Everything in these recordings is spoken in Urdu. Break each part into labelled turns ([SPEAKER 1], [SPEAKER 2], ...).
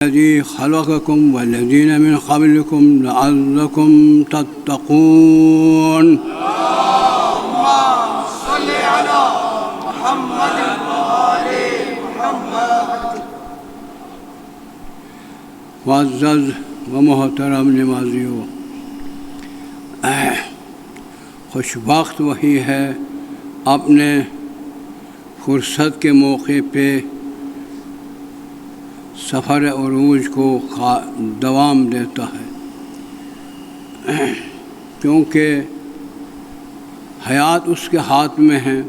[SPEAKER 1] الذي خلقكم والذين من قبلكم لعلكم تتقون.
[SPEAKER 2] اللهم صل على محمد وآل محمد.
[SPEAKER 1] معزز و محترم نمازیوں، خوش وقت وہی ہے اپنے فرصت کے موقع پہ سفر عروج کو دوام دیتا ہے، کیونکہ حیات اس کے ہاتھ میں ہے.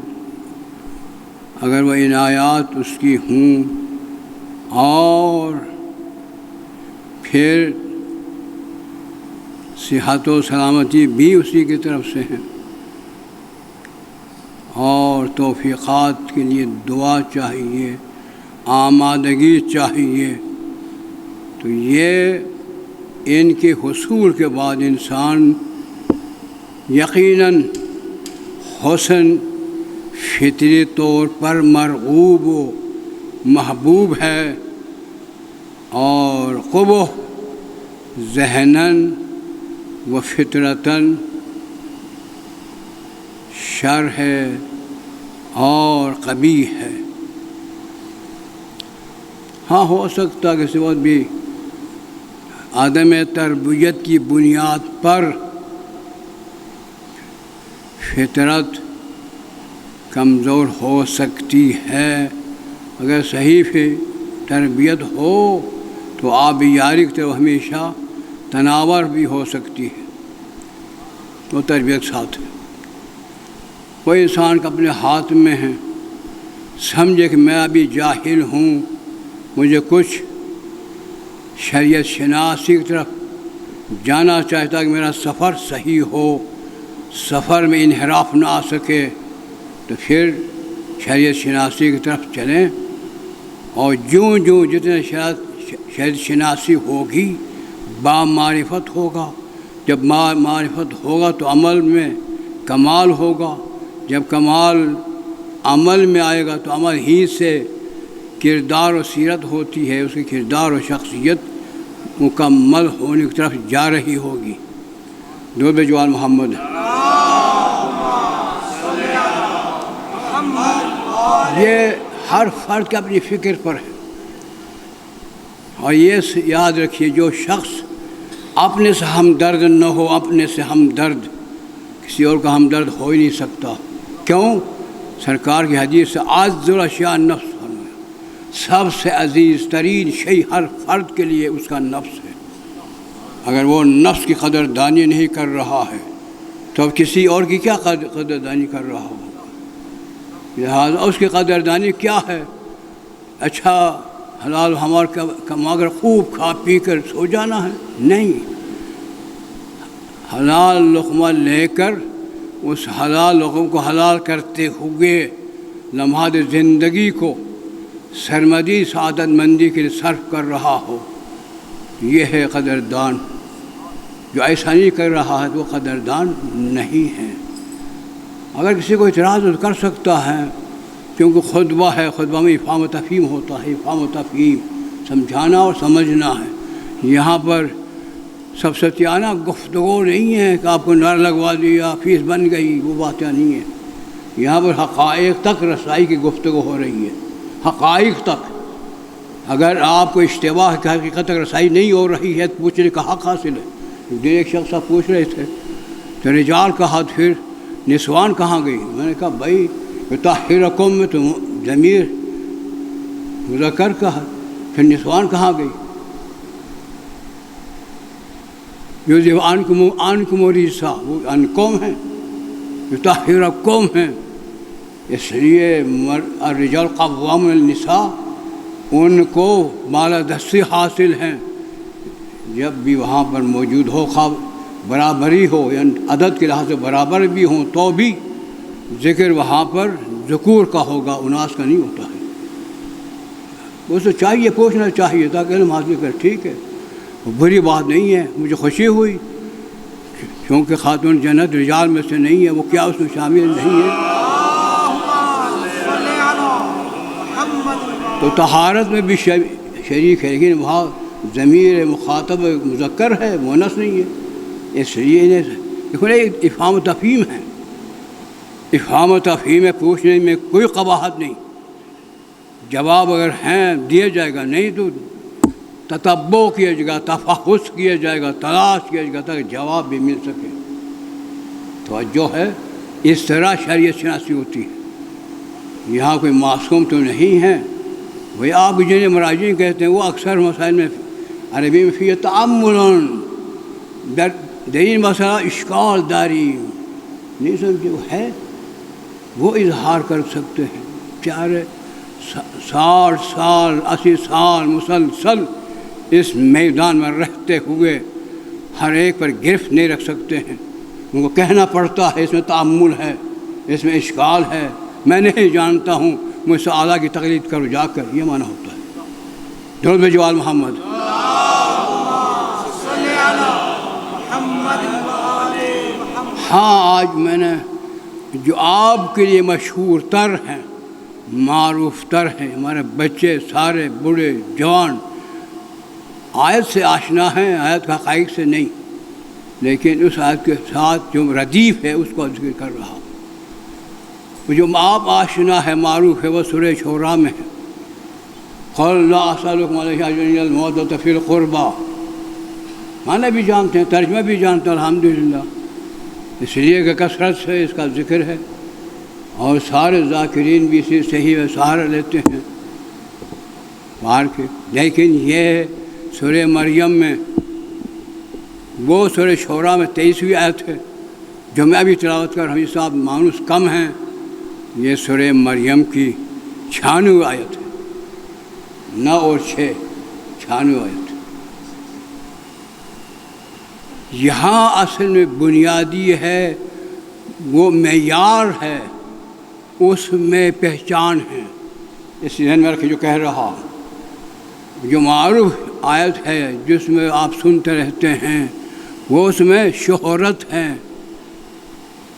[SPEAKER 1] اگر وہ عنایات اس کی ہوں اور پھر صحت و سلامتی بھی اسی کی طرف سے ہے اور توفیقات کے لیے دعا چاہیے، آمادگی چاہیے. تو یہ ان کے حصول کے بعد انسان یقیناً حسن فطری طور پر مرغوب و محبوب ہے اور قبح ذہناً و فطرتاً شر ہے اور قبیح ہے. ہاں، ہو سکتا کہ اس وقت بھی عدم تربیت کی بنیاد پر فطرت کمزور ہو سکتی ہے. اگر صحیح تربیت ہو تو آبیاری کی طرف ہمیشہ تناور بھی ہو سکتی ہے. وہ تربیت ساتھ ہے. کوئی انسان کا اپنے ہاتھ میں ہے، سمجھے کہ میں ابھی جاہل ہوں، مجھے کچھ شریعت شناسی کی طرف جانا چاہتا کہ میرا سفر صحیح ہو، سفر میں انحراف نہ آ سکے، تو پھر شریعت شناسی کی طرف چلیں. اور جوں جتنے شریعت شناسی ہوگی معرفت ہوگا. جب معرفت ہوگا تو عمل میں کمال ہوگا. جب کمال عمل میں آئے گا تو عمل ہی سے کردار و سیرت ہوتی ہے، اس کی کردار و شخصیت مکمل ہونے کی طرف جا رہی ہوگی. درود جوان محمد. یہ ہر فرد کے اپنی فکر پر ہے. اور یہ یاد رکھیے، جو شخص اپنے سے ہمدرد نہ ہو، اپنے سے ہمدرد، کسی اور کا ہمدرد ہو ہی نہیں سکتا. کیوں؟ سرکار کی حدیث سے اعز الاشیاء نفس، سب سے عزیز ترین شیء ہر فرد کے لیے اس کا نفس ہے. اگر وہ نفس کی قدردانی نہیں کر رہا ہے تو اب کسی اور کی کیا قدردانی کر رہا ہوگا؟ لہٰذا اس کی قدردانی کیا ہے؟ اچھا حلال ہمار کما کر خوب کھا پی کر سو جانا ہے؟ نہیں. حلال لقمہ لے کر اس حلال لقمہ کو حلال کرتے ہوئے لمحات زندگی کو سرمدی سعادت مندی کے لیے صرف کر رہا ہو، یہ ہے قدردان. جو ایسا نہیں کر رہا ہے تو وہ قدردان نہیں ہے. اگر کسی کو اعتراض کر سکتا ہے، کیونکہ خطبہ ہے، خطبہ میں افہام و تفہیم ہوتا ہے. افہام و تفہیم سمجھانا اور سمجھنا ہے. یہاں پر سب ستیانہ گفتگو نہیں ہے کہ آپ کو نعرہ لگوا دیا فیس بن گئی، وہ باتیں نہیں ہیں. یہاں پر حقائق تک رسائی کی گفتگو ہو رہی ہے. حقائق تک. اگر آپ کو اشتباہ کی حقیقت تک رسائی نہیں ہو رہی ہے تو پوچھنے کا حق حاصل ہے. ایک شخص آپ پوچھ رہے تھے تو رجال کہا، پھر نسوان کہاں گئی؟ میں نے کہا بھائی یطہرکم میں تو ضمیر مذکر کہا، پھر نسوان کہاں گئی؟ یذہب عنکم الرجس، وہ انکم ہیں، یطہرکم ہیں. اس لیے الرجال قوامون النساء، ان کو بالادستی حاصل ہیں. جب بھی وہاں پر موجود ہو، خواب برابری ہو، یعنی عدد کے لحاظ سے برابر بھی ہوں تو بھی ذکر وہاں پر ذکور کا ہوگا، اناس کا نہیں ہوتا ہے. اس سے چاہیے پوچھنا چاہیے تاکہ علم حاصل کر. ٹھیک ہے، بری بات نہیں ہے، مجھے خوشی ہوئی کیونکہ خاتون جنت رجال میں سے نہیں ہے، وہ کیا اس میں شامل نہیں ہے؟ تو طہارت میں بھی شریک ہے، لیکن وہاں ضمیر مخاطب مذکر ہے، مؤنث نہیں ہے، اس لیے انہیں دیکھو نا افہام و تفہیم ہے، افہام و تفہیم ہے، پوچھنے میں کوئی قباحت نہیں، جواب اگر ہیں دیا جائے گا، نہیں تو تتبع کیا جائے گا، تفحص کیا جائے گا، تلاش کیا جائے گا تاکہ جواب بھی مل سکے۔ توجہ ہے، اس طرح شریعت شناسی ہوتی ہے۔ یہاں کوئی معصوم تو نہیں ہے، وہی آپ جنہیں مراجعین کہتے ہیں وہ اکثر مسائل میں عربی میں فی تعمل دین مسئلہ اشکال داری نہیں سمجھے، وہ ہے، وہ اظہار کر سکتے ہیں۔ 60 سال 80 سال مسلسل اس میدان میں رہتے ہوئے ہر ایک پر گرفت نہیں رکھ سکتے ہیں، ان کو کہنا پڑتا ہے اس میں تعمل ہے، اس میں اشکال ہے، میں نہیں جانتا ہوں، مجھ سے اعلیٰ کی تقلید کرو جا کر، یہ معنی ہوتا ہے۔ درود بجوال محمد۔ ہاں آج میں نے جو آپ کے لیے مشہور تر ہیں، معروف تر ہیں، ہمارے بچے سارے بوڑھے جوان آیت سے آشنا ہیں، آیت کا حقائق سے نہیں، لیکن اس آیت کے ساتھ جو ردیف ہے اس کو ذکر کر رہا ہوں۔ جو آپ آشنا ہے، معروف ہے، وہ سورہ شعراء میں ہے۔ قل لا اسألکم علیہ اجرا الا المودۃ فی القربى، معنی بھی جانتے ہیں، ترجمہ بھی جانتے ہیں الحمدللہ، اس لیے کہ کثرت سے اس کا ذکر ہے اور سارے ذاکرین بھی اسی صحیح و سہارا لیتے ہیں باہر کے۔ لیکن یہ سورہ مریم میں، وہ سورہ شعراء میں 23ویں آیت ہے جو میں ابھی تلاوت کر ہم صاحب مانوس کم ہیں، یہ سورہ مریم کی 96 آیت ہے، 9 اور 6 96 آیت۔ یہاں اصل میں بنیادی ہے، وہ معیار ہے، اس میں پہچان ہے، اس ذہن میں رکھے جو کہہ رہا ہوں۔ جو معروف آیت ہے جس میں آپ سنتے رہتے ہیں، وہ اس میں شہرت ہے،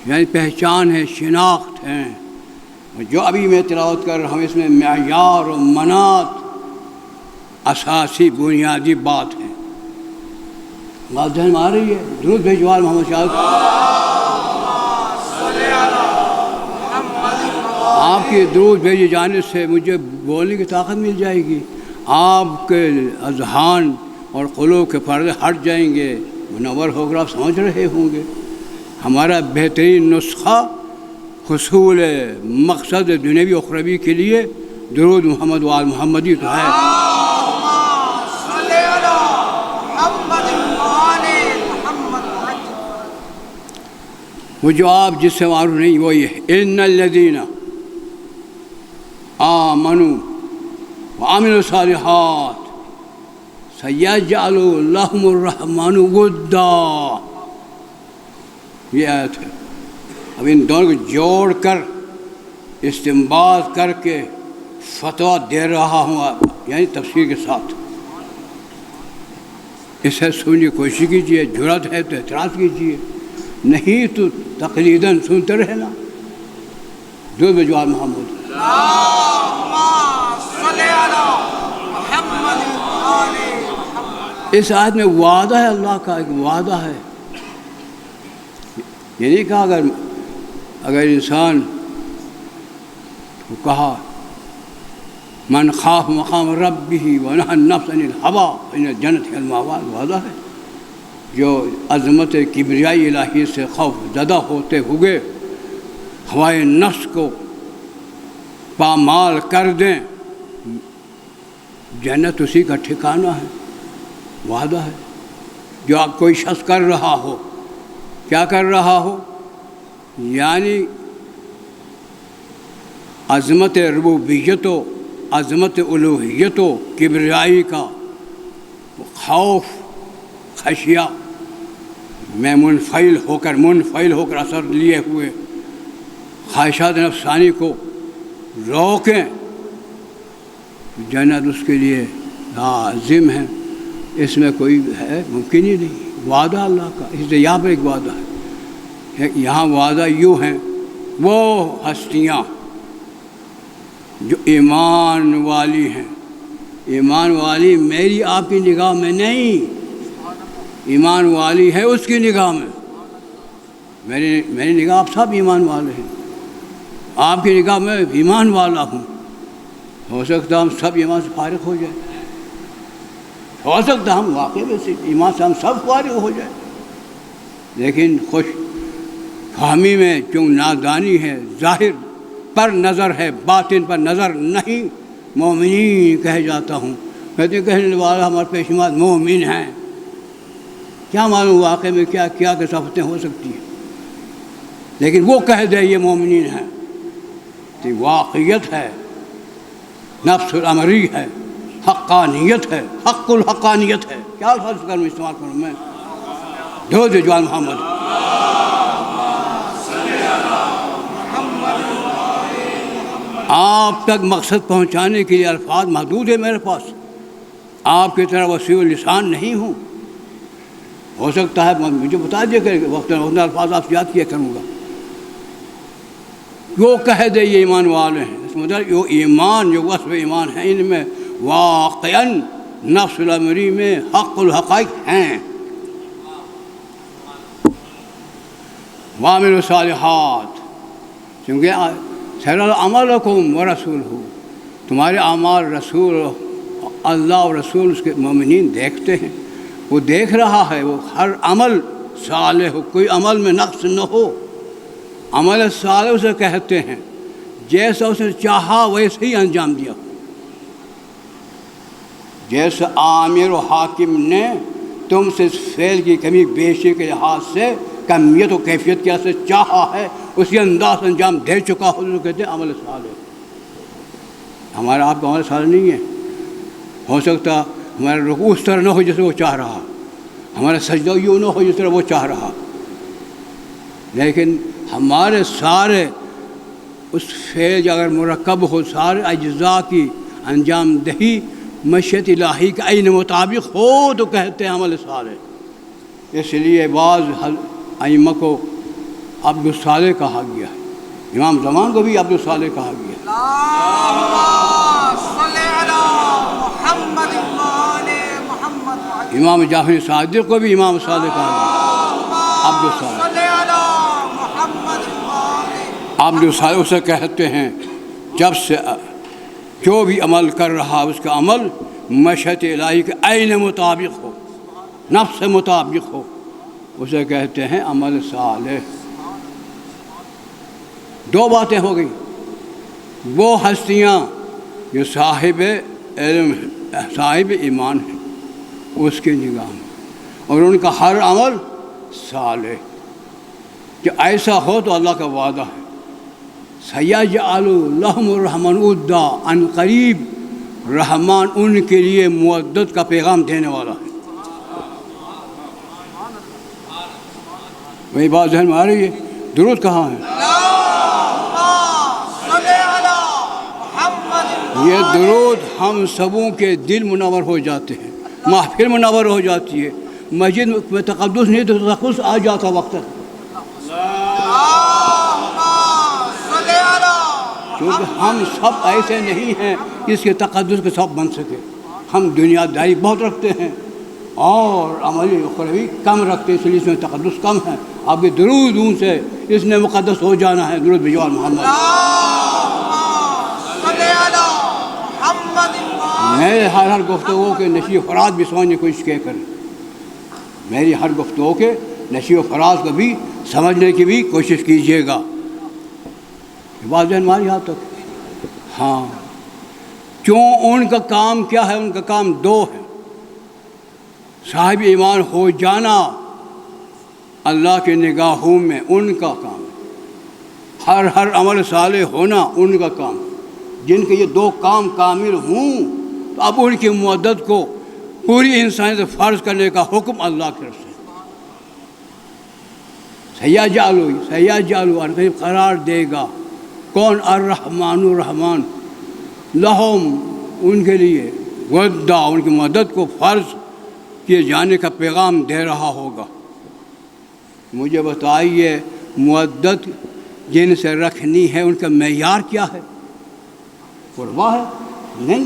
[SPEAKER 1] یعنی پہچان ہے، شناخت ہے۔ جو ابھی میں تلاوت کر رہا ہوں اس میں معیار و منات اساسی بنیادی بات ہے۔ بات ذہن میں آ رہی ہے؟ درود بھیجوال محمد شاہ، آپ کی درود بھیجے جانے سے مجھے بولنے کی طاقت مل جائے گی، آپ کے اذہان اور قلوب کے پردے ہٹ جائیں گے، منور ہو کر آپ سمجھ رہے ہوں گے۔ ہمارا بہترین نسخہ حصول مقصد دنیوی اخروی کے لیے درود محمد و آل محمدی تو ہے۔ وہ جو آپ جس سے معروف نہیں وہ یہ ہے، ان الذین آمنوا وعملوا الصالحات سیجعل لهم الرحمن ودا، یہ آیت ہے۔ اب ان دونوں کو جوڑ کر استنباط کر کے فتویٰ دے رہا ہوں، یعنی تفسیر کے ساتھ۔ اسے سننے کی کوشش کیجیے، جرأت ہے تو اعتراض کیجیے، نہیں تو تقلیداً سنتے رہنا۔ جو بجوار محمد، اس آیت میں وعدہ ہے، اللہ کا ایک وعدہ ہے۔ یہ نہیں کہا اگر انسان کو کہا من خاف مقام ربہ ونہى النفس عن الہوى فإن الجنۃ ہی المأویٰ، وعدہ ہے۔ جو عظمت کبریائی الہی سے خوف زدہ ہوتے ہوئے ہوائے نفس کو پامال کر دیں، جنت اسی کا ٹھکانہ ہے، وعدہ ہے۔ جو آپ کوئی شخص کر رہا ہو، کیا کر رہا ہو، یعنی عظمت ربوبیت و عظمت الوہیت و کبریائی کا خوف خشیہ میں منفعل ہو کر اثر لیے ہوئے خواہشات نفسانی کو روکیں، جنت اس کے لیے لازم ہے، اس میں کوئی ہے ممکن ہی نہیں، وعدہ اللہ کا۔ اس لیے یہاں پر ایک وعدہ ہے، یہاں وعدہ یوں ہیں، وہ ہستیاں جو ایمان والی ہیں ایمان والی میری آپ کی نگاہ میں نہیں، ایمان والی ہے اس کی نگاہ میں۔ میری نگاہ آپ سب ایمان والے ہیں، آپ کی نگاہ میں ایمان والا ہوں۔ ہو سکتا ہم سب ایمان سے فارغ ہو جائیں، ہو سکتا ہم واقعی میں ایمان سے ہم سب فارغ ہو جائیں، لیکن خوش فہمی میں چوں نادانی ہے، ظاہر پر نظر ہے باطن پر نظر نہیں، مومنین کہہ جاتا ہوں۔ کہتے ہیں کہنے والا ہمارے پیشمات مومن ہیں، کیا معلوم واقعے میں کیا کیا کہ صفتیں ہو سکتی ہیں، لیکن وہ کہہ دے یہ مومنین ہیں تو واقعیت ہے، نفس الامری ہے، حقانیت ہے، حق الحقانیت ہے۔ کیا الفاظ کروں استعمال کروں میں؟ درود جوان محمد۔ آپ تک مقصد پہنچانے کے لیے الفاظ محدود ہے میرے پاس، آپ کی طرح وسیع لسان نہیں ہوں۔ ہو سکتا ہے مجھے بتا دیا کہ وقت الفاظ آپ سے یاد کیا کروں گا۔ وہ کہہ دے یہ ایمان والے ہیں، اس مطلب جو ایمان جو وصف ایمان ہیں ان میں واقعاً نفس الامری میں حق الحقائق ہیں۔ وعملوا الصالحات، کیونکہ سر عملکم ورسولہ، تمہارے اعمال رسول اللہ اور رسول اس کے مومنین دیکھتے ہیں، وہ دیکھ رہا ہے، وہ ہر عمل صالح ہو، کوئی عمل میں نقص نہ ہو۔ عمل صالح اسے کہتے ہیں جیسا اس نے چاہا ویسے ہی انجام دیا، جیسا عامر و حاکم نے تم سے فعل کی کمی بیشی کے لحاظ سے کمیت و کیفیت کے سے چاہا ہے اسی انداز انجام دے چکا ہو، جو کہتے ہیں عمل صالح۔ ہمارا آپ کا عمل صالح نہیں ہے، ہو سکتا ہمارا رکوع اس طرح نہ ہو جیسے وہ چاہ رہا، ہمارا سجدہ یوں نہ ہو جس طرح وہ چاہ رہا، لیکن ہمارے سارے اس فعل اگر مرکب ہو، سارے اجزاء کی انجام دہی مشیت الہی کے عین مطابق ہو تو کہتے ہیں عمل صالح۔ اس لیے بعض ائمہ کو عبد الصالح کہا گیا ہے، امام زمان کو بھی عبد الصالح کہا گیا ہے۔ امام جعفر صادق کو بھی امام صالح کہا گیا، عبد الصالح۔ عبد الصالح اسے کہتے ہیں جب سے جو بھی عمل کر رہا اس کا عمل مشیت الہی کے عین مطابق ہو، نفس سے مطابق ہو، اسے کہتے ہیں عمل صالح۔ دو باتیں ہو گئی، وہ ہستیاں جو صاحب علم صاحب ایمان ہیں اس کی نگاہ میں، اور ان کا ہر عمل صالح، کہ ایسا ہو تو اللہ کا وعدہ ہے سیجعل لہم الرحمن ودا، عن قریب رحمان ان کے لیے مودت کا پیغام دینے والا ہے۔ وہی بات ذہن میں آ رہی ہے، درود کہاں ہے؟ یہ درود ہم سبوں کے دل منور ہو جاتے ہیں، محفل منور ہو جاتی ہے، مسجد میں تقدس نہیں تو تقدس آ جاتا وقت، کیونکہ ہم سب ایسے نہیں ہیں جس کے تقدس کے سب بن سکے۔ ہم دنیا داری بہت رکھتے ہیں اور عملی اخروی کم رکھتے ہیں، اس لیے اس میں تقدس کم ہے۔ آپ کے درود ان سے اس نے مقدس ہو جانا ہے۔ درود بجوار محمد۔ میرے ہر گفتگو کے نشی و فراز بھی سمجھنے کی کوشش کیا کریں، میری ہر گفتگو کے نشی و فراز کو بھی سمجھنے کی بھی کوشش کیجیے گا۔ بات ذہن ہماری یہاں تک۔ ہاں، کیوں ان کا کام کیا ہے؟ ان کا کام دو ہے، صاحب ایمان ہو جانا اللہ کے نگاہوں میں ان کا کام ہے، ہر عمل صالح ہونا ان کا کام ہے۔ جن کے یہ دو کام کامل ہوں تو اب ان کی مدد کو پوری انسانیت سے فرض کرنے کا حکم اللہ کی طرف سے۔ سیجعل قریب قرار دے گا کون؟ الرحمن الرحمان، لہم ان کے لیے، ودا ان کی مدد کو فرض کیے جانے کا پیغام دے رہا ہوگا۔ مجھے بتائیے مدد جن سے رکھنی ہے ان کا معیار کیا ہے؟ قربہ ہے؟ نہیں،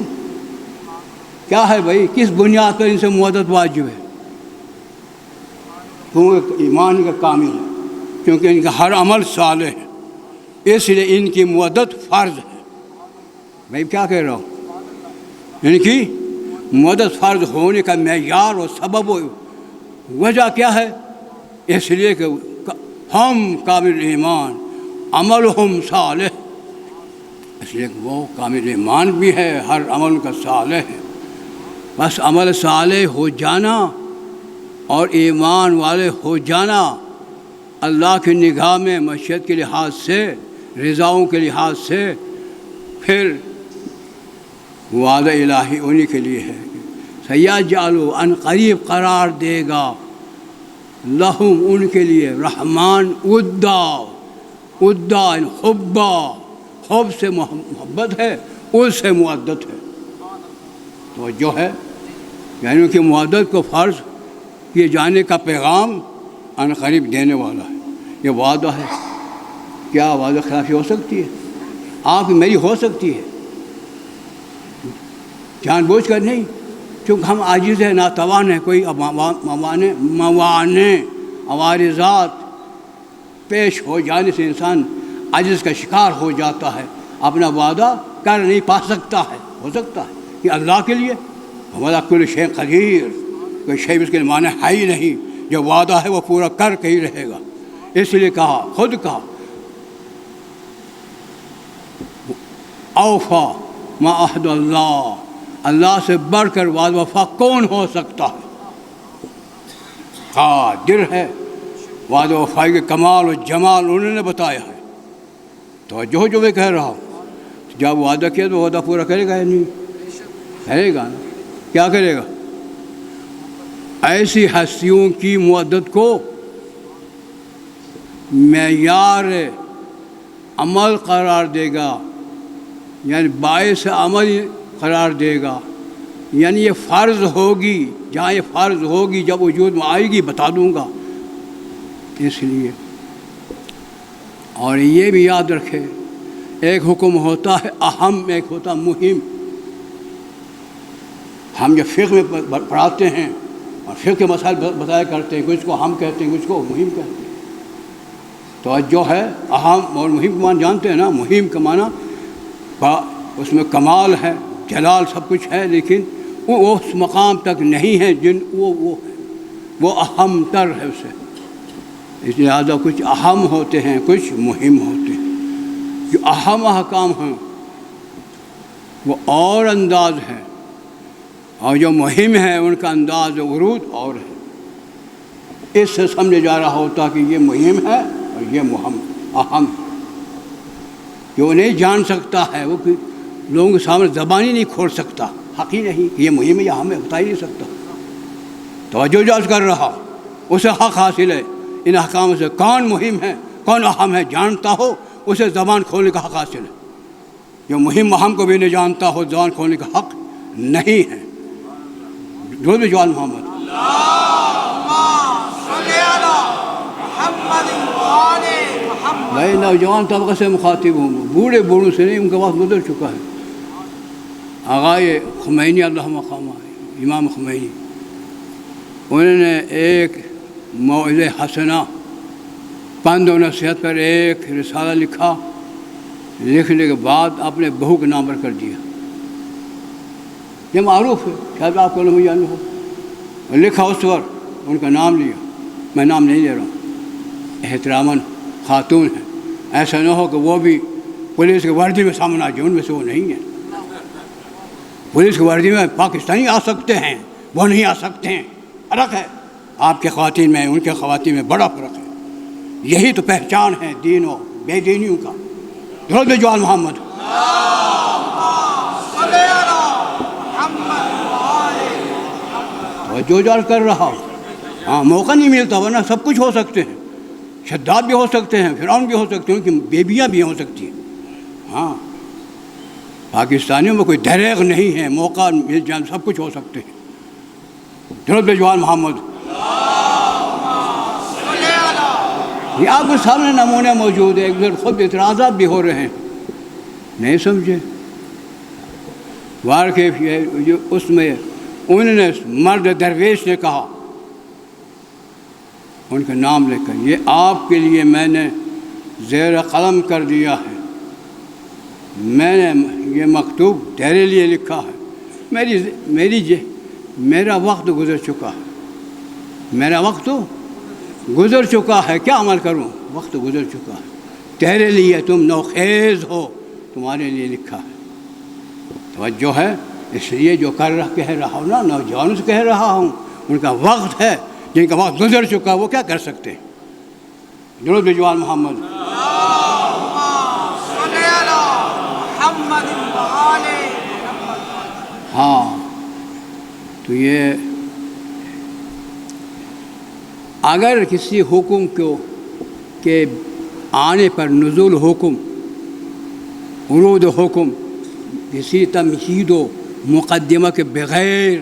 [SPEAKER 1] کیا ہے بھائی؟ کس بنیاد پر ان سے موعدت واجب ہے؟ کیونکہ ایمان کا کامل ہے، کیونکہ ان کا ہر عمل صالح ہے، اس لیے ان کی موعدت فرض ہے۔ بھائی کیا کہہ رہا ہوں؟ ان کی موعدت فرض ہونے کا معیار و سبب و وجہ کیا ہے؟ اس لیے کہ ہم کامل ایمان، عملہم صالح، اس لیے کہ وہ کامل ایمان بھی ہے، ہر عمل کا صالح ہے۔ بس عمل صالح ہو جانا اور ایمان والے ہو جانا اللہ کی نگاہ میں مشیت کے لحاظ سے، رضاؤں کے لحاظ سے، پھر وعدہ الہی انہی کے لیے ہے۔ سیجعلو، ان قریب قرار دے گا، لہم ان کے لیے، رحمان ودا، ودا حبا، حب سے محبت ہے، اس سے مودت ہے، توجہ ہے، یعنی ان کی مودت کو فرض کیے جانے کا پیغام ان قریب دینے والا ہے۔ یہ وعدہ ہے، کیا وعدہ خلافی ہو سکتی ہے؟ آپ میری ہو سکتی ہے، جان بوجھ کر نہیں، چونکہ ہم عاجز ہیں، ناتوان ہیں، کوئی موانع عوارضات پیش ہو جانے سے انسان عجز کا شکار ہو جاتا ہے، اپنا وعدہ کر نہیں پا سکتا ہے۔ ہو سکتا ہے کہ اللہ کے لیے وعلیٰ کل شیء قدیر، کوئی شے اس کے معنی ہے ہی نہیں، جو وعدہ ہے وہ پورا کر کے ہی رہے گا۔ اس لیے کہا، خود کہا، اوفا ما عہد اللہ، اللہ سے بڑھ کر وعد وفا کون ہو سکتا ہے؟ قادر ہے، وعد وفا کے کمال و جمال انہوں نے بتایا ہے۔ تو جو میں کہہ رہا ہوں، جب وعدہ کیا تو وعدہ پورا کرے گا یا نہیں؟ کرے گا نا، کیا کرے گا؟ ایسی ہستیوں کی مودت کو معیار عمل قرار دے گا، یعنی باعث عمل قرار دے گا، یعنی یہ فرض ہوگی، جہاں یہ فرض ہوگی جب وجود میں آئے گی بتا دوں گا۔ اس لیے اور یہ بھی یاد رکھے، ایک حکم ہوتا ہے اہم، ایک ہوتا مہم۔ ہم جو فقہ میں پڑھاتے ہیں اور فقہ کے مسائل بتایا کرتے ہیں، کچھ کو ہم کہتے ہیں، کچھ کو مہم کہتے ہیں۔ توجہ ہے، اہم اور مہم کا معنی جانتے ہیں نا؟ مہم کا معنی اس میں کمال ہے، جلال سب کچھ ہے، لیکن وہ اس مقام تک نہیں ہے جن وہ اہم تر ہے اسے۔ اس لہٰذا کچھ اہم ہوتے ہیں، کچھ مہم ہوتے ہیں۔ جو اہم احکام ہیں وہ اور انداز ہے، اور جو مہم ہے ان کا انداز ورود اور ہے۔ اس سے سمجھا جا رہا ہوتا کہ یہ مہم ہے اور یہ اہم ہے۔ جو نہیں جان سکتا ہے وہ لوگوں کے سامنے زبانی نہیں کھول سکتا، حق ہی نہیں کہ یہ مہم ہے یا ہمیں بتا ہی نہیں سکتا۔ توجہ جو کر رہا اسے حق حاصل ہے ان احکام سے، کون مہم ہے کون اہم ہے جانتا ہو اسے زبان کھولنے کا حق حاصل ہے۔ جو مہم اہم کو بھی نہیں جانتا ہو زبان کھولنے کا حق نہیں ہے۔ جو بھی جوان محمد میں نوجوان طبقے سے مخاطب ہوں، بوڑھے بوڑھوں سے نہیں، ان کا وقت گزر چکا ہے۔ آغائے خمینی اللہ مقامہ، امام خمینی، انہوں نے ایک موعظہ حسنہ پند و نصیحت پر ایک رسالہ لکھا، لکھنے کے بعد اپنے بہو کا نام پر کر دیا۔ یہ معروف ہے، شاید آپ کو علم جانے ہو۔ لکھا اس وقت ان کا نام لیا، میں نام نہیں لے رہا ہوں، احتراماً خاتون ہیں، ایسا نہ ہو کہ وہ بھی پولیس کی وردی میں سامنے آ جائے، ان میں سے وہ نہیں ہے۔ پولیس کی وردی میں پاکستانی آ سکتے ہیں، وہ نہیں آ سکتے ہیں، فرق ہے۔ آپ کے خواتین میں ان کے خواتین میں بڑا فرق ہے۔ یہی تو پہچان ہے دین و بے دینیوں کا۔ درود جوان محمد جو جال کر رہا ہوں، ہاں موقع نہیں ملتا، ورنہ سب کچھ ہو سکتے ہیں، شداد بھی ہو سکتے ہیں، فرعون بھی ہو سکتے ہیں، ان کی بیبیاں بھی ہو سکتی ہیں۔ ہاں پاکستانیوں میں کوئی دریغ نہیں ہے، موقع مل جائے سب کچھ ہو سکتے ہیں۔ درود جوان محمد۔ یہ آپ کے سامنے نمونے موجود ہے، ایک خود اعتراضات بھی ہو رہے ہیں، نہیں سمجھے؟ واقعی جو اس میں انہوں نے مرد درویش نے کہا، ان کا نام لے کر، یہ آپ کے لیے میں نے زیر قلم کر دیا ہے، میں نے یہ مکتوب تیرے لیے لکھا ہے، میرا وقت گزر چکا ہے، میرا وقت گزر چکا ہے، کیا عمل کروں، وقت گزر چکا ہے، تیرے لیے تم نوخیز ہو، تمہارے لیے لکھا ہے۔ توجہ ہے، اس لیے جو کہہ رہا ہوں نا، نوجوانوں سے کہہ رہا ہوں، ان کا وقت ہے، جن کا وقت گزر چکا وہ کیا کر سکتے ہیں؟ درود بجوار محمد۔ ہاں، تو یہ اگر کسی حکم کو کے آنے پر نزول حکم، ورود حکم کسی تمہید و مقدمہ کے بغیر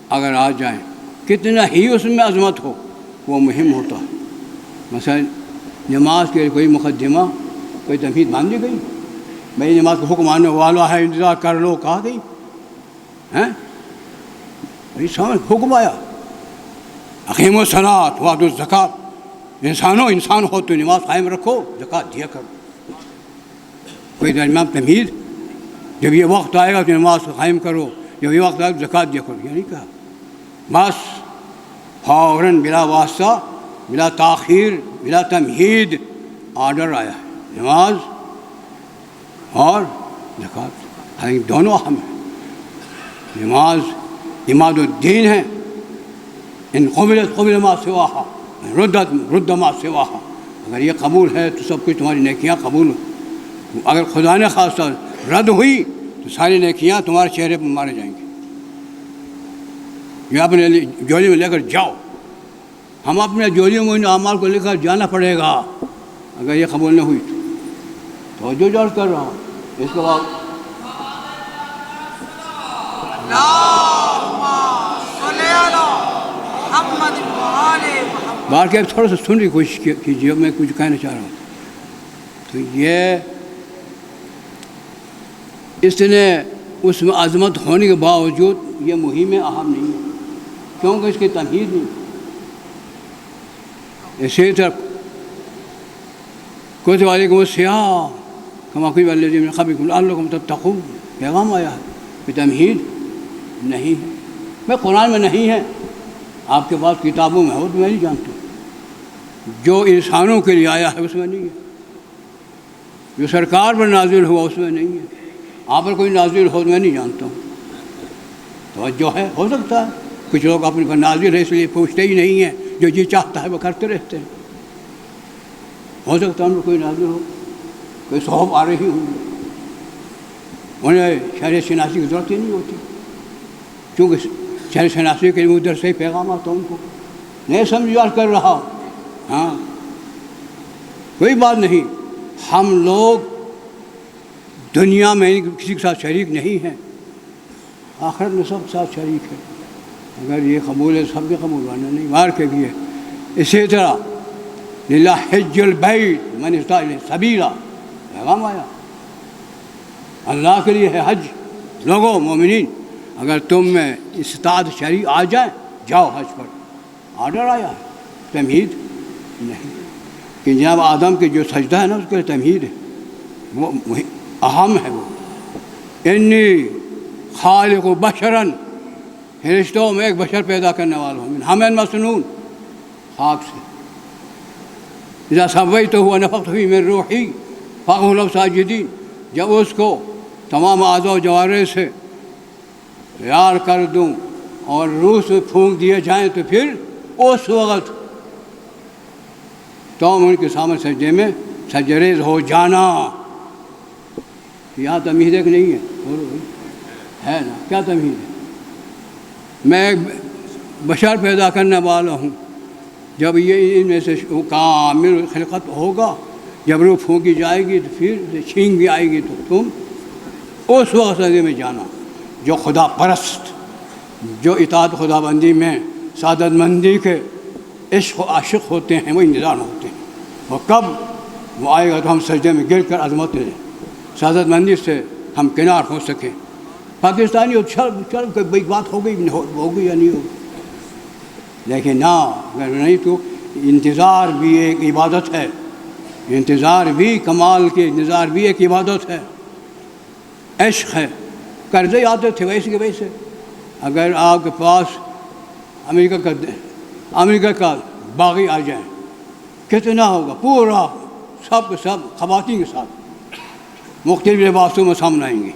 [SPEAKER 1] اگر آ جائیں، کتنا ہی اس میں عظمت ہو، وہ مہم ہوتا ہے۔ مثلا نماز کے کوئی مقدمہ، کوئی تمہید مان دی گئی، بھائی نماز کا حکم آنے والا ہے، انتظار کر لو، کہا گئی ہیں، حکم آیا اقیموا الصلاۃ وآتوا الزکوٰۃ، انسان ہو تو نماز قائم رکھو، زکوٰۃ دیا کرو۔ کوئی درمیان تمہید، جب یہ وقت آئے گا تو نماز قائم کرو، جب یہ وقت آئے گا زکوٰۃ دیا کرو، یہ نہیں کہا، بس فوراً بلا واسطہ، بلا تاخیر، بلا تمہید آرڈر آیا ہے، نماز اور زکوٰۃ، دونوں اہم ہیں۔ نماز عماد الدین ہے، ان قبلت قبل ما سواہا، رد ما سواہا، اگر یہ قبول ہے تو سب کچھ تمہاری نیکیاں قبول، اگر خدا نے خاصہ رد ہوئی تو ساری نیکیاں تمہارے چہرے پر مارے جائیں گے، یہ اپنے جولی میں لے کر جاؤ، ہم اپنے جولی میں ان اعمال کو لے کر جانا پڑے گا، اگر یہ قبول نہ ہوئی تو جو جوڑ کر رہا ہوں۔ اس کے بعد بار کے تھوڑا سا سننے کی کوشش کیجیے، میں کچھ کہنا چاہ رہا ہوں۔ تو یہ اس نے اس میں عظمت ہونے کے باوجود یہ مہم اہم نہیں ہے، کیونکہ اس کی تمہید نہیں۔ اسی طرح کتب علیکم الصیام کما کتب علی الذین من قبلکم لعلکم تتقون، پیغام آیا ہے، یہ تمہید نہیں ہے، میں قرآن میں نہیں ہے، آپ کے پاس کتابوں میں ہو تو میں نہیں جانتا، جو انسانوں کے لیے آیا ہے اس میں نہیں ہے، جو سرکار پر نازل ہوا اس میں نہیں ہے، آپ پر کوئی نازل ہو تو میں نہیں جانتا ہوں۔ توجہ ہے، ہو سکتا ہے کچھ لوگ اپنے پر نازل ہے اس لیے پوچھتے ہی نہیں ہیں، جو جی چاہتا ہے وہ کرتے رہتے ہیں، ہو سکتا ہے ان کو کوئی نازل ہو، کوئی صحف آ رہی ہوں، انہیں شرع شناسی کی ضرورت ہی نہیں ہوتی، کیونکہ شرع شناسی کے لیے ادھر سے ہی پیغام آتا ان کو، نہیں سمجھا کر رہا، ہاں کوئی بات نہیں، ہم لوگ دنیا میں کسی کے ساتھ شریک نہیں ہیں، آخرت میں سب ساتھ شریک ہے، اگر یہ قبول ہے سب کے قبول ہونا نہیں، مار کے بھی ہے۔ اسی طرح للہ حج البیت من استطاع الیہ سبیلا، پیغام آیا، اللہ کے لیے ہے حج، لوگوں مومنین اگر تم میں استطاعت شرعی آ جائے جاؤ حج پر، آرڈر آیا ہے، تمہید نہیں، کہ جناب آدم کے جو سجدہ ہے نا اس کے تمہید ہے، وہ اہم ہے، وہ انی خالق بشراً، فرشتوں میں ایک بشر پیدا کرنے والا ہوں، من حمأ مسنون، خاک سے، اذا سویتہ ونفخت فیہ من روحی فقعوا لہ ساجدین، جب اس کو تمام اعضاء و جوارح سے تیار کر دوں اور روح سے پھونک دیے جائیں تو پھر اس وقت تم ان کے سامنے سجدے میں سجریز ہو جانا۔ یہاں تمہید ایک نہیں ہے نا، کیا تمہید ہے؟ میں ایک بشر پیدا کرنے والا ہوں، جب یہ ان میں سے کامل خلقت ہوگا، جب روح پھونکی جائے گی تو پھر چھینک بھی آئے گی تو تم اس وقت سجدے میں جانا۔ جو خدا پرست، جو اطاعت خدا بندی میں سعادت مندی کے عشق و عاشق ہوتے ہیں، وہ انتظار ہوتے ہیں، وہ کب وہ آئے گا تو ہم سجدے میں گر کر عظمت سعادت مندی سے ہم کنار ہو سکیں۔ پاکستانی ہو چل کوئی بات ہو گئی ہوگی یا نہیں ہوگی، لیکن نہ اگر نہیں تو انتظار بھی ایک عبادت ہے، انتظار بھی کمال کے انتظار بھی ایک عبادت ہے، عشق ہے۔ قرضے آتے تھے ویسے کے ویسے، اگر آپ کے پاس امریکہ کا باغی آ جائیں کتنا ہوگا، پورا سب خواتین کے ساتھ مختلف لباسوں میں سامنے آئیں گے،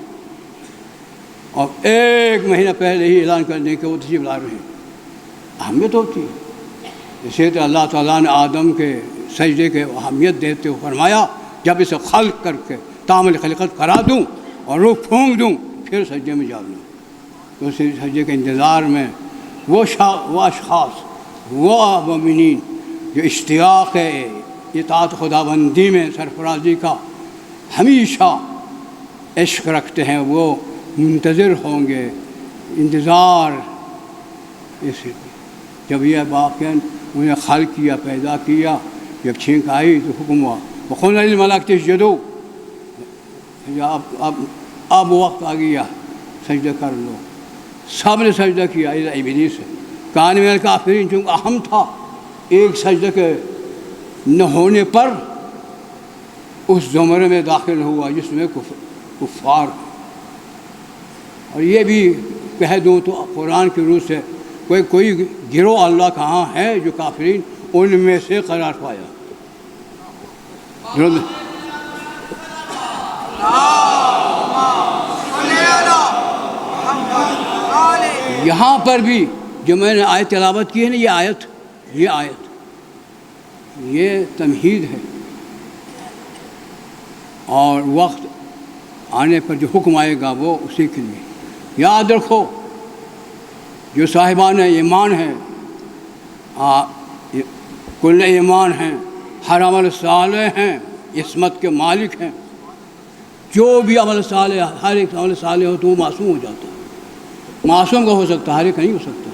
[SPEAKER 1] اور 1 مہینہ پہلے ہی اعلان کر دیں کہ وہ تشریف لا رہے ہیں۔ اہمیت ہوتی ہے، اسی طرح اللہ تعالیٰ نے آدم کے سجدے کے اہمیت دیتے ہوئے فرمایا جب اسے خلق کر کے تعامل خلقت کرا دوں اور روح پھونک دوں پھر سجدے میں جا لوں۔ تو اس سجدے کے انتظار میں وہ اشخاص، وہ مومنین جو اشتیاق ہے اطاعت خدا بندی میں سرفرازی کا ہمیشہ عشق رکھتے ہیں، وہ منتظر ہوں گے۔ انتظار اس جب یہ واقعہ انہیں خلق کیا، پیدا کیا، جب چھینک آئی تو حکم ہوا وقلنا للملائکۃ اسجدوا، اب وقت آ گیا سجدہ کر لو، سب نے سجدہ کیا الا ابلیس کان من الکافرین، چونکہ اہم تھا ایک سجدہ کے نہ ہونے پر اس زمرے میں داخل ہوا جس میں کفار۔ اور یہ بھی کہہ دوں تو قرآن کی روح سے کوئی گروہ اللہ کا ہاں ہے جو کافرین ان میں سے قرار پایا۔ یہاں پر بھی جو میں نے آیت تلاوت کی ہے نا، یہ آیت یہ تمہید ہے، اور وقت آنے پر جو حکم آئے گا وہ اسی کے لیے۔ یاد رکھو جو صاحبان ایمان ہیں، کل ایمان ہیں، ہر عمل صالح ہیں، عصمت کے مالک ہیں، جو بھی عمل صالح، ہر ایک عمل صالح ہو تو وہ معصوم ہو جاتا ہے۔ معصوم کا ہو سکتا ہے، ہر ایک نہیں ہو سکتا۔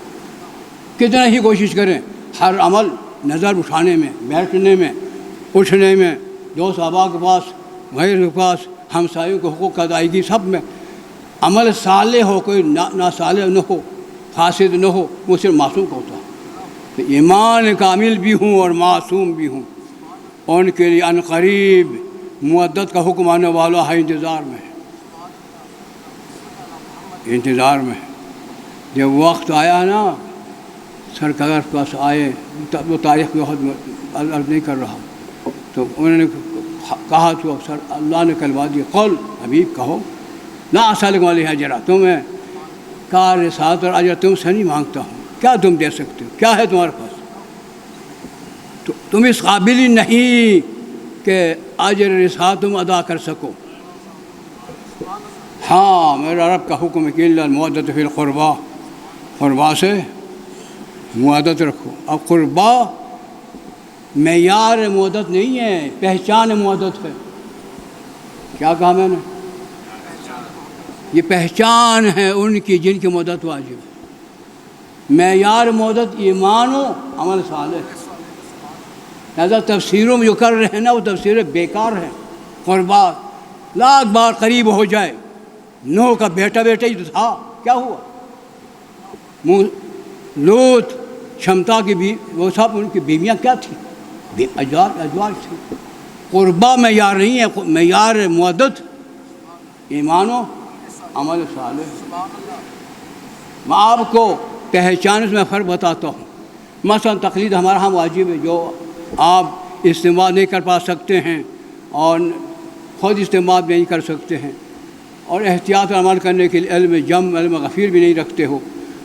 [SPEAKER 1] کتنا ہی کوشش کریں ہر عمل نظر اٹھانے میں، بیٹھنے میں، اٹھنے میں، دوست احباب کے پاس، غیر کے پاس، ہمسایوں کے حقوق کی ادائیگی، سب میں عمل صالح ہو، کوئی ناصالح نہ ہو، فاسد نہ ہو، وہ صرف معصوم کا ہوتا ہے۔ تو ایمان کامل بھی ہوں اور معصوم بھی ہوں، ان کے لیے عنقریب مدت کا حکم آنے والا ہے، انتظار میں ہے، انتظار میں ہے۔ جب وقت آیا نا سرکار کے پاس آئے، وہ تاریخ میں بہت عرض نہیں کر رہا، تو انہوں نے کہا تو سر اللہ نے کلوا دیا، قل حبیب کہو لا اسألکم علیہ اجرا، تمہیں کار رسالت اور اجر تم سے نہیں مانگتا ہوں، کیا تم دے سکتے ہو، کیا ہے تمہارے پاس؟ تو تم اس قابل ہی نہیں کہ اجر رسالت تم ادا کر سکو۔ ہاں میرا رب کا حکم ہے کہ الا المودۃ فی القربا، قربا سے مودت رکھو۔ اب قربا معیار مودت نہیں ہے، پہچان مودت ہے۔ کیا کہا میں نے؟ یہ پہچان ہے ان کی جن کی مودت واجب ہے۔ معیار مودت ایمان و عمل صالح، لہذا تفسیروں میں جو کر رہے ہیں نا وہ تفسیریں بیکار ہیں۔ قربا لاکھ بار قریب ہو جائے، نوح کا بیٹا ہی تو تھا، کیا ہوا؟ لوط شمتا کی وہ سب ان کی بیویاں کیا تھیں؟ ازواج تھیں۔ قربا معیار نہیں ہے، معیار مودت ایمان و عمل صالح۔ میں آپ کو پہچان میں فرق بتاتا ہوں۔ مثلا تقلید ہمارا ہم واجب ہے، جو آپ استعمال نہیں کر پا سکتے ہیں اور خود استعمال نہیں کر سکتے ہیں، اور احتیاط عمل کرنے کے لیے علم غفیر بھی نہیں رکھتے ہو،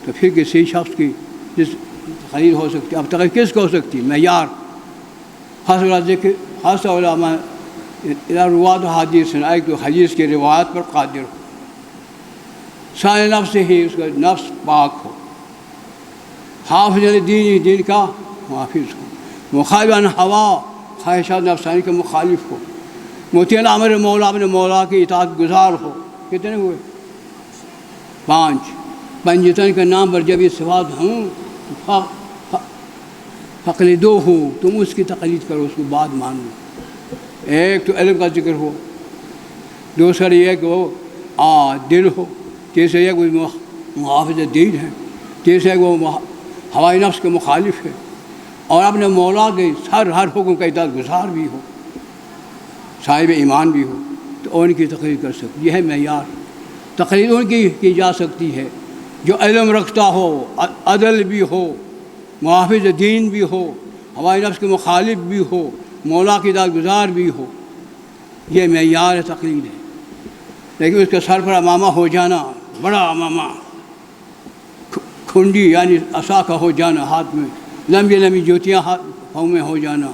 [SPEAKER 1] تو پھر کسی شخص کی جس تقلید ہو سکتی ہے۔ اب تقلید کس کو ہو سکتی ہے؟ معیار خاص علماء روات و حدیث سے ایک تو حدیث کی روایت پر قادر ہو، سائے نفس ہی اس کا نفس پاک ہو، حافظ دین کا محافظ ہو، مخالف عن ہوا خواہشات نفسانی کے مخالف ہو، مطیع امر مولا اپنے مولا کی اطاعت گزار ہو۔ کتنے ہوئے؟ 5۔ پنجتن کے نام پر جب یہ صفات ہوں فقلدو ہو، تم اس کی تقلید کرو، اس کو بات مانو۔ ایک تو علم کا ذکر ہو، دوسرا یہ کہ وہ دل ہو، تیسرے ایک وہ محافظ دین ہے، تیسرے ایک وہ ہوائے نفس کے مخالف ہے، اور اپنے مولا کے ہر حکم کا اطاعت گزار بھی ہو، صاحب ایمان بھی ہو، تو ان کی تقریر کر سکتی، یہ ہے معیار۔ تقریر ان کی جا سکتی ہے جو علم رکھتا ہو، عدل بھی ہو، محافظ دین بھی ہو، ہوائے نفس کے مخالف بھی ہو، مولا کی اطاعت گزار بھی ہو، یہ معیار تقریر ہے۔ لیکن اس کے سر پر امامہ ہو جانا، بڑا امامہ، کھنڈی یعنی عصا کا ہو جانا ہاتھ میں، لمبی لمبی جوتیاں پاؤں میں ہو جانا،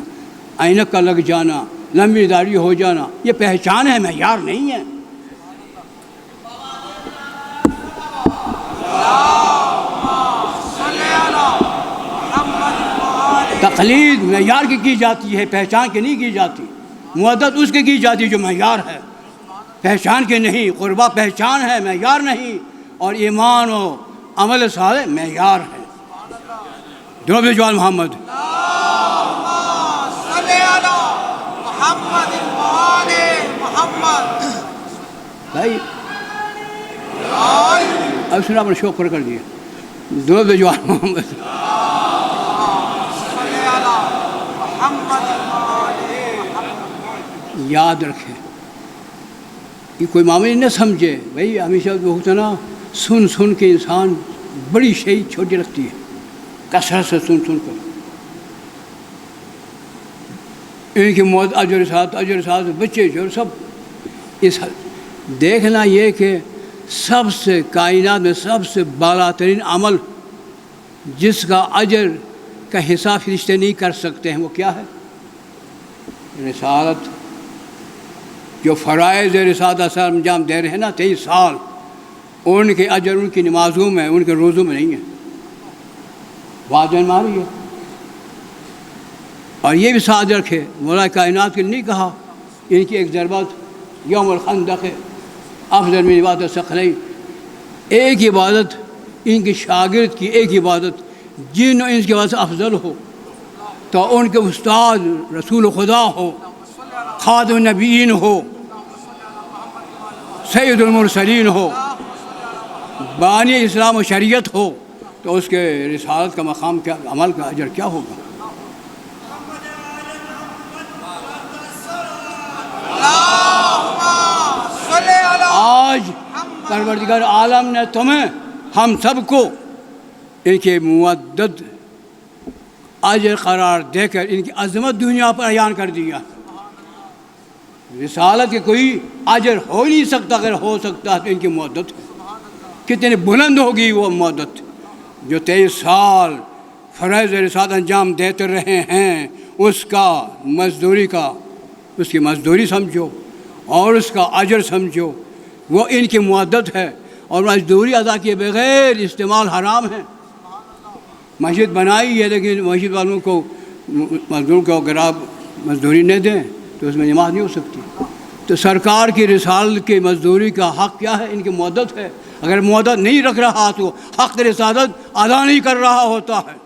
[SPEAKER 1] اینک کا لگ جانا، لمبی داڑھی ہو جانا، یہ پہچان ہے، معیار نہیں ہے۔ تقلید معیار کی جاتی ہے، پہچان کی نہیں کی جاتی۔ مودت اس کی جاتی جو معیار ہے، پہچان کے نہیں۔ قربہ پہچان ہے، معیار نہیں، اور ایمان و عمل صالح معیار ہے۔ درود جوان محمد بھائی، اب سنا اپنا شوق پر کر دیا۔ درود جوان محمد، یاد رکھیں، یہ کوئی معاملہ نہ سمجھے بھائی۔ ہمیشہ ہوتا نا، سن سن کے انسان بڑی شئی چھوٹی لگتی ہے، کثرت سے سن سن کر۔ ان کی موت اجر ساتھ بچے جو سب اس دیکھنا یہ کہ سب سے کائنات میں سب سے بالا ترین عمل جس کا اجر کا حساب فرشتے نہیں کر سکتے ہیں، وہ کیا ہے؟ رسالت۔ جو فرائض رسالت اثر انجام دے رہے ہیں نا 23 سال، ان کے اجر ان کی نمازوں میں، ان کے روزوں میں نہیں ہے۔ بات ماری ہے۔ اور یہ بھی ساتھ رکھے، مولا کائنات کے نہیں کہا ان کی ایک ضربت یوم الخندق افضل من عبادت الثقلین، ایک عبادت ان کی شاگرد کی، ایک عبادت جن ان کی عبادت افضل ہو تو ان کے استاد رسول خدا ہو، خاتم النبیین ہو، سید المرسلین ہو، بانی اسلام و شریعت ہو، تو اس کے رسالت کا مقام کیا، عمل کا اجر کیا ہوگا؟ آج پروردگار عالم نے تمہیں، ہم سب کو ان کے مودد اجر قرار دے کر ان کی عظمت دنیا پر بیان کر دیا۔ رسالت کے کوئی اجر ہو نہیں سکتا، اگر ہو سکتا ہے تو ان کی مودت ہے۔ کتنے بلند ہوگی وہ مودت جو 23 سال فرائض رسالت انجام دیتے رہے ہیں، اس کا مزدوری کا، اس کی مزدوری سمجھو اور اس کا اجر سمجھو، وہ ان کی مودت ہے۔ اور مزدوری ادا کیے بغیر استعمال حرام ہے۔ مسجد بنائی ہے لیکن مسجد والوں کو، مزدور کو اگر آپ مزدوری نہ دیں تو اس میں نماز نہیں ہو سکتی۔ تو سرکار کی رسالت کی مزدوری کا حق کیا ہے؟ ان کی مودت ہے۔ اگر مودت نہیں رکھ رہا تو حق رسالت ادا نہیں کر رہا ہوتا ہے۔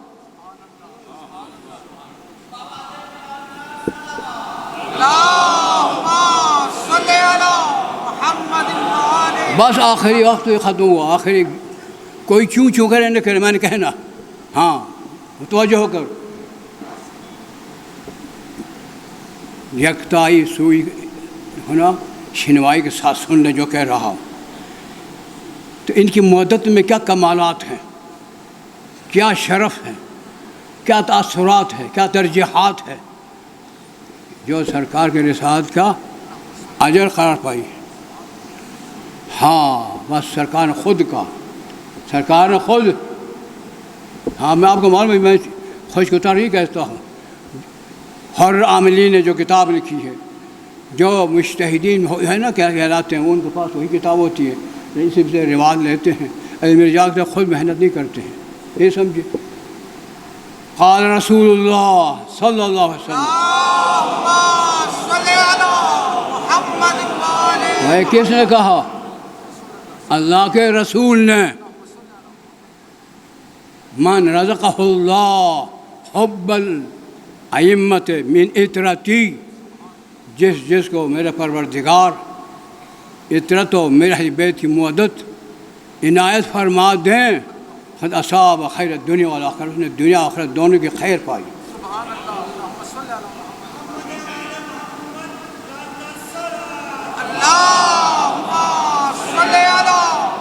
[SPEAKER 1] بس آخری وقت ختم ہوا، آخری کوئی چوں کرے نہ کرے، میں نے کہنا، ہاں متوجہ ہو کر، یکتائی سوئی ہونا شنوائی کے ساتھ سن لے جو کہہ رہا ہوں۔ تو ان کی مودت میں کیا کمالات ہیں، کیا شرف ہے، کیا تاثرات ہے، کیا ترجیحات ہے جو سرکار کے رسالت کا اجر قرار پائی۔ ہاں بس سرکار نے خود کہا، سرکار نے خود، ہاں میں آپ کو معلوم ہے، میں خوش گزار نہیں کہتا ہوں، ہر عاملین نے جو کتاب لکھی ہے، جو مجتہدین ہے نا کیا کہلاتے ہیں، ان کے پاس وہی کتاب ہوتی ہے، اسی سے رواج لیتے ہیں، علم رجال سے خود محنت نہیں کرتے ہیں، یہ سمجھے۔ قال رسول اللہ صلی اللہ علیہ وسلم، وہ کس نے کہا؟ اللہ کے رسول نے، من رزقہ اللہ حب الائمۃ من اطرتی، جس کو میرے پروردگار اطرت و میرے اہل بیت کی مودت عنایت فرما دیں خد اصاب خیر دنیا والآخرت، اس نے دنیا آخرت دونوں کی خیر پائی۔
[SPEAKER 2] سبحان اللہ، اللہم صلی علی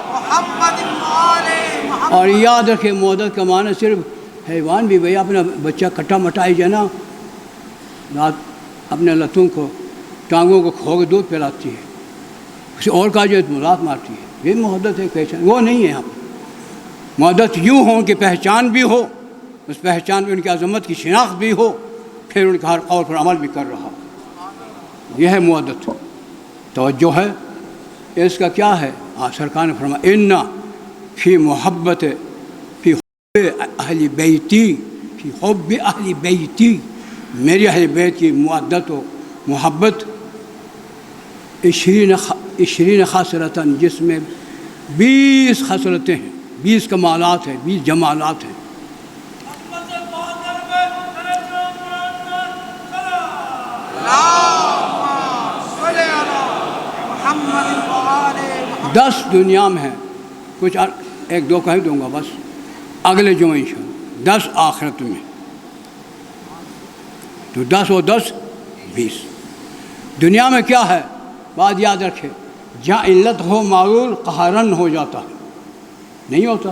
[SPEAKER 2] محمد وآل محمد۔
[SPEAKER 1] اور یاد رکھے مودت کا معنی صرف حیوان بھی بھئی اپنا بچہ کٹا مٹائی جانا رات اپنے لتوں کو ٹانگوں کو کھو کے دودھ پلاتی ہے، کسی اور کا جو مذاق مارتی ہے، یہ محبت ہے پہچان، وہ نہیں ہے یہاں پر۔ محبت یوں ہو کہ پہچان بھی ہو، اس پہچان میں ان کی عظمت کی شناخت بھی ہو، پھر ان کے ہر قول پر عمل بھی کر رہا ہو، یہ ہے محبت۔ توجہ ہے اس کا کیا ہے؟ سرکار نے فرمایا اِنَّ فی محبت فی حب اہل بیتی، فی حب اہل بیتی، میری اہل بیت کی محبت و محبت 20 خاصرتاً، جس میں 20 خاصرتیں ہیں، 20 کمالات ہیں، 20 جمالات ہیں۔
[SPEAKER 2] اللہم صلی علی محمد وآل محمد۔
[SPEAKER 1] 10 دنیا میں ہیں، کچھ ایک دو کہہ دوں گا بس اگلے جمعہ انشاءاللہ۔ 10 آخرت میں، تو 10 و 10 20۔ دنیا میں کیا ہے بات یاد رکھے، جہاں علت ہو معلول قہرن ہو جاتا ہے، نہیں ہوتا۔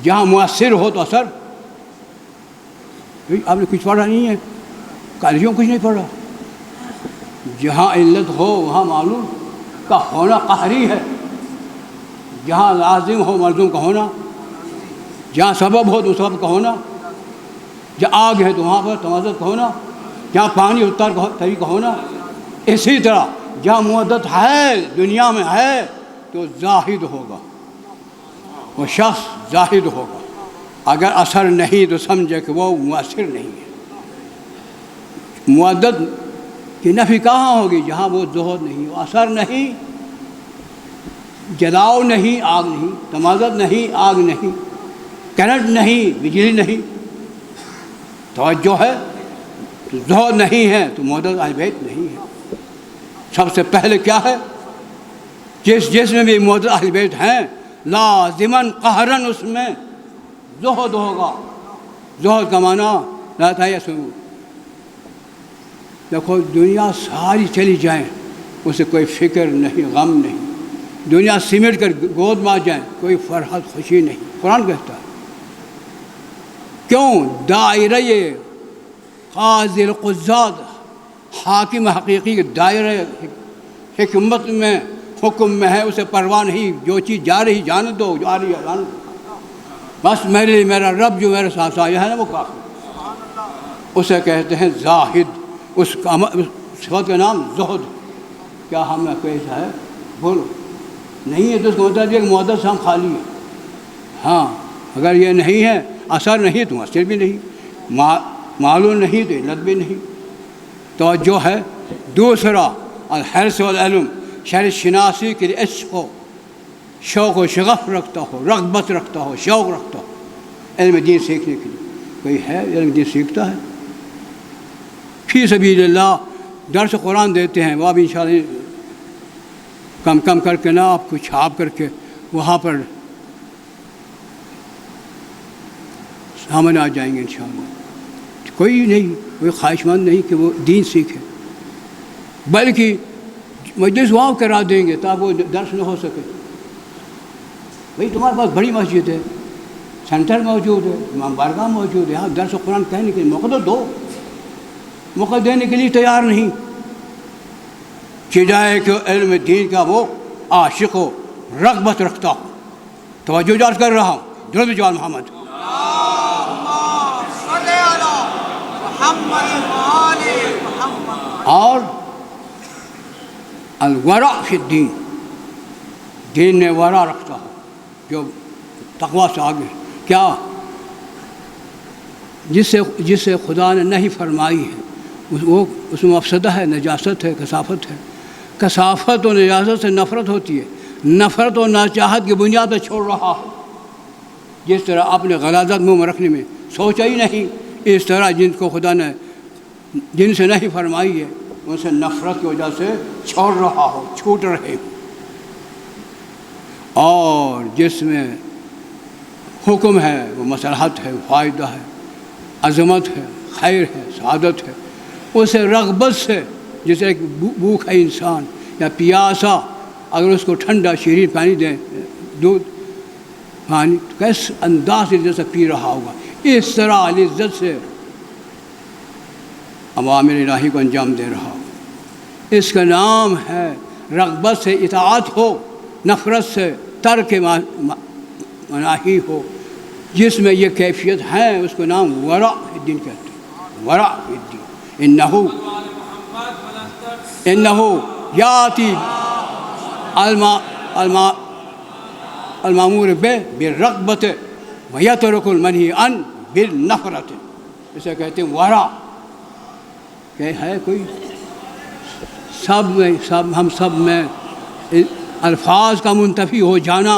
[SPEAKER 1] جہاں مؤثر ہو تو اثر، آپ نے کچھ پڑھا نہیں ہے، کالجوں کچھ نہیں پڑھا۔ جہاں علت ہو وہاں معلول کا ہونا قہری ہے، جہاں لازم ہو ملزوم کا ہونا، جہاں سبب ہو تو سبب کا ہونا، جہاں آگ ہے تو وہاں پر تمازت کا ہونا، جہاں پانی اتر طریق کا ہونا۔ اسی طرح جہاں محبت ہے دنیا میں ہے تو زاہد ہوگا، وہ شخص زاہد ہوگا۔ اگر اثر نہیں تو سمجھے کہ وہ مؤثر نہیں ہے۔ محبت کی نفی کہاں ہوگی؟ جہاں وہ زہد نہیں، وہ اثر نہیں، جلاؤ نہیں، آگ نہیں، تمازت نہیں، آگ نہیں، کرنٹ نہیں، بجلی نہیں۔ توجہ ہے، زہد نہیں ہے تو محبت اہل بیت نہیں ہے۔ سب سے پہلے کیا ہے؟ جس میں بھی محبت اہل بیت ہیں لازماً قہراً اس میں زہد ہوگا۔ زہد کا معنی لا تیأسوا، دیکھو دنیا ساری چلی جائیں اسے کوئی فکر نہیں، غم نہیں، دنیا سمیٹ کر گود میں آ جائیں کوئی فرحت خوشی نہیں۔ قرآن کہتا ہے کیوں؟ دائرہ قاضی القضات، حاکم حقیقی کے دائرہ حکمت میں حکم میں ہے، اسے پرواہ نہیں، جو چیز جا رہی جانے دو، جا رہی ہے جانے دو، بس میرے لیے میرا رب جو میرے ساتھ آیا ہے نا وہ کافی۔ اسے کہتے ہیں زاہد، اس صفت کا نام زہد۔ کیا ہمیں کیسا ہے؟ بولو نہیں ہے تو اس کو مطلب یہ کہ محبت سے ہم خالی ہیں۔ ہاں اگر یہ نہیں ہے، اثر نہیں تو مؤثر بھی نہیں، معلوم نہیں تو علت بھی نہیں۔ توجہ ہے۔ دوسرا الحرص والعلم، شرع شناسی کے لیے عشق ہو، شوق و شغف رکھتا ہو، رغبت رکھتا ہو، شوق رکھتا ہو علم دین سیکھنے کے لیے۔ کوئی ہے علم دین سیکھتا ہے؟ فی سبیل اللہ درس قرآن دیتے ہیں، وہ اب انشاءاللہ کم کر کے نا آپ کو چھاپ کر کے وہاں پر سامنے آ جائیں گے انشاءاللہ۔ کوئی نہیں، کوئی خواہش مند نہیں کہ وہ دین سیکھے، بلکہ مجلس وہاں کرا دیں گے تاکہ وہ درس نہ ہو سکے۔ بھئی تمہارے پاس بڑی مسجد ہے، سینٹر موجود ہے، امام بارگاہ موجود ہے، یہاں درس قرآن کہنے کے لیے موقع تو دو۔ موقع دینے کے لیے تیار نہیں، چاہے کہ علم دین کا وہ عاشق ہو، رغبت رکھتا ہو۔ توجہ جات کر رہا ہوں، درود جوان محمد۔ اور الورع فی الدین، دین میں ورع رکھتا ہو، جو تقوی سے آگے کیا، جس سے خدا نے نہیں فرمائی ہے وہ اس میں مفسدہ ہے، نجاست ہے، کثافت ہے۔ کثافت و نجاست سے نفرت ہوتی ہے، نفرت و ناچاہت کی بنیاد پر چھوڑ رہا ہے۔ جس طرح اپنے غلاظت منہ میں رکھنے میں سوچا ہی نہیں، اس طرح جن کو خدا نے جن سے نہیں فرمائی ہے ان سے نفرت کی وجہ سے چھوڑ رہا ہو، چھوٹ رہے ہو۔ اور جس میں حکم ہے وہ مصلحت ہے، فائدہ ہے، عظمت ہے، خیر ہے، سعادت ہے، اسے رغبت سے، جیسے ایک بھوکا انسان یا پیاسا اگر اس کو ٹھنڈا شیرین پانی دیں، دودھ پانی، تو کس انداز سے جیسا پی رہا ہوگا، اس طرح لذت سے اوامر الہی کو انجام دے رہا ہو۔ اس کا نام ہے رغبت سے اطاعت ہو، نفرت سے ترک مناہی ہو، جس میں یہ کیفیت ہے اس کو نام ورع فی الدین کہتے ہیں، ورع فی الدین۔ انہو یاتی المامور بالرغبت ویترک المنہی عن بالنفرت، اسے کہتے ہیں ورع۔ کہ ہے کوئی ہم سب میں الفاظ کا منتفی ہو جانا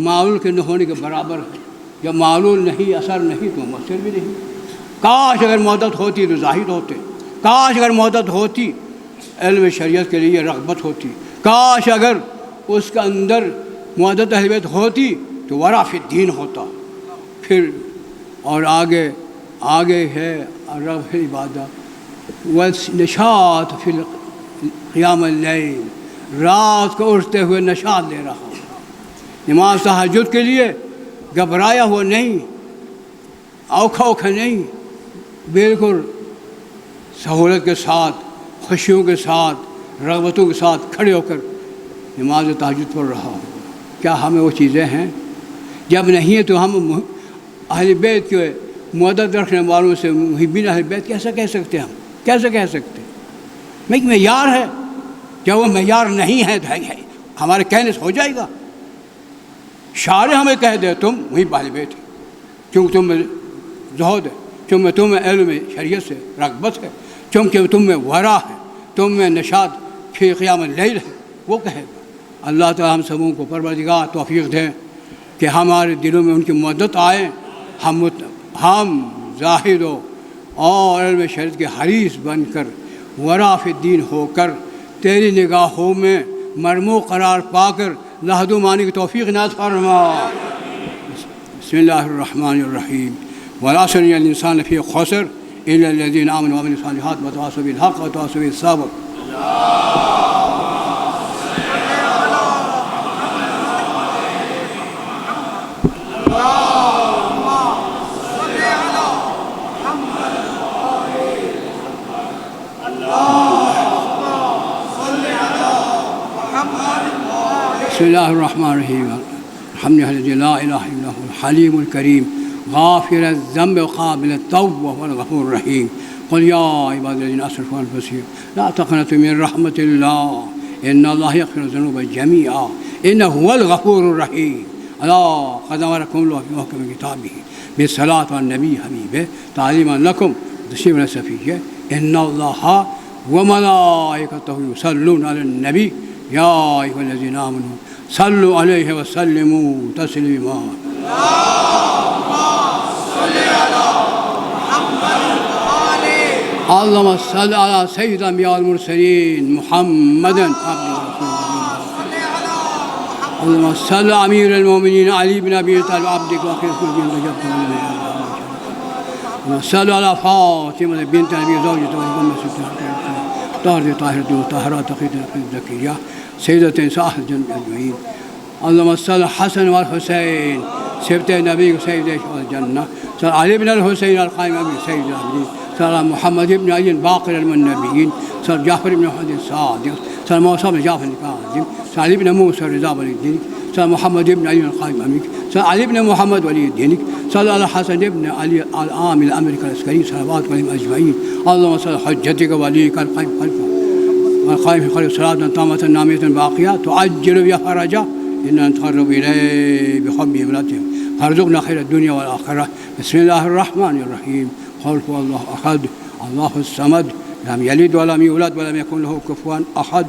[SPEAKER 1] معلول کے نہ ہونے کے برابر ہے۔ جب معلول نہیں، اثر نہیں، تو مؤثر بھی نہیں۔ کاش اگر مدت ہوتی تو زاہد ہوتے، کاش اگر مدت ہوتی علم شریعت کے لیے رغبت ہوتی، کاش اگر اس کے اندر مدت اہل بیت ہوتی تو ورع فی الدین ہوتا۔ پھر اور آگے ہے رغبت فی العبادہ والنشاط فی قیام اللیل، رات کو اٹھتے ہوئے نشاط لے رہا ہوں، نماز تہجد کے لیے گھبرایا ہوا نہیں، اوکھا نہیں، بالکل سہولت کے ساتھ، خوشیوں کے ساتھ، رغبتوں کے ساتھ کھڑے ہو کر نماز تہجد پڑھ رہا ہوں۔ کیا ہمیں وہ چیزیں ہیں؟ جب نہیں ہے تو ہم اہل بیت کے مدد رکھنے والوں سے محبین اہل بیت کیسے کہہ سکتے ہیں؟ ہم کیسے کہہ سکتے ہیں؟ ایک معیار ہے، کیا وہ معیار نہیں ہے تو ہمارے کہنے سے ہو جائے گا؟ شارع ہمیں کہہ دے تم وہی اہل بیت ہے، کیونکہ تم میں زہد ہے، چونکہ تم میں علم شریعت سے رغبت ہے، چونکہ تم میں ورع ہے، تم میں نشاط فی قیام اللیل ہے، وہ کہے گا۔ اللہ تعالی ہم سبوں کو پروردگار توفیق دیں کہ ہمارے دلوں میں ان کی مدت آئے، ہم زاہد و اور علم شریعت کے حریص بن کر، ورع فی الدین ہو کر، تیری نگاہوں میں مرموق قرار پا کر لحد و مانی کی توفیق ناز فرما۔ بسم اللہ الرحمن الرحیم۔ والعصر ان الانسان لفی خسر الا الذین آمنوا وعملوا الصالحات وتواصوا بالحق وتواصوا بالصبر۔ بسم اللہ الرحمن الرحیم۔ الحمد للہ لا الہ الا هو الحلیم الکریم غافر الذنب وقابل التوب وهو الغفور الرحیم۔ قل یا عباد الذین اسرفوا علی انفسهم لا تقنطوا من رحمۃ اللہ ان اللہ یغفر الذنوب جمیعا انہ هو الغفور الرحیم۔ الا قد امرکم اللہ فی محکم کتابہ بالصلاۃ علی النبی حبیبہ تعلیما لکم تشریفا صفیہ ان اللہ وملائکتہ یصلون علی النبی یا ایھا الذین آمنوا صلوا علیہ وسلموا تسلیما۔ اللہم صل علی سید الانبیاء والمرسلین محمد اللہم صل امیر المومنین علی بن ابی طالب عبدک واخیر رسولک رجب اللہم صل علی فاطمہ بنت نبی زوجۃ طاہرۃ طاہرۃ طاہرۃ تقیۃ زکیہ سیدۃ نساء الجنۃ اجمعین۔ اللہم صل حسن والحسین سبط نبی سید الجنہ صل علی بن الحسین القائم ابی سید العابدین صل محمد بن علی باقر النبیین صل جعفر بن محمد الصادق صل موسیٰ بن جعفر الکاظم صل علی بن موسیٰ رضا ولی الدین صل محمد بن علی القائم امین صل علی بن محمد ولی الدین صل علی حسن بن علی العامل الامر العسکری صلوات علیہم اجمعین۔ اللہم صل حجتک ولیک القائم خلفہ والقائم خلف صلاة تامة نامية باقية تعجل بها فرجا إننا نتقرب إليه بحب ولاتهم فارزقنا خير الدنيا والآخرة۔ بسم الله الرحمن الرحيم۔ قل هو الله أحد الله الصمد لم يلد ولم يولد ولم يكن له كفوا أحد۔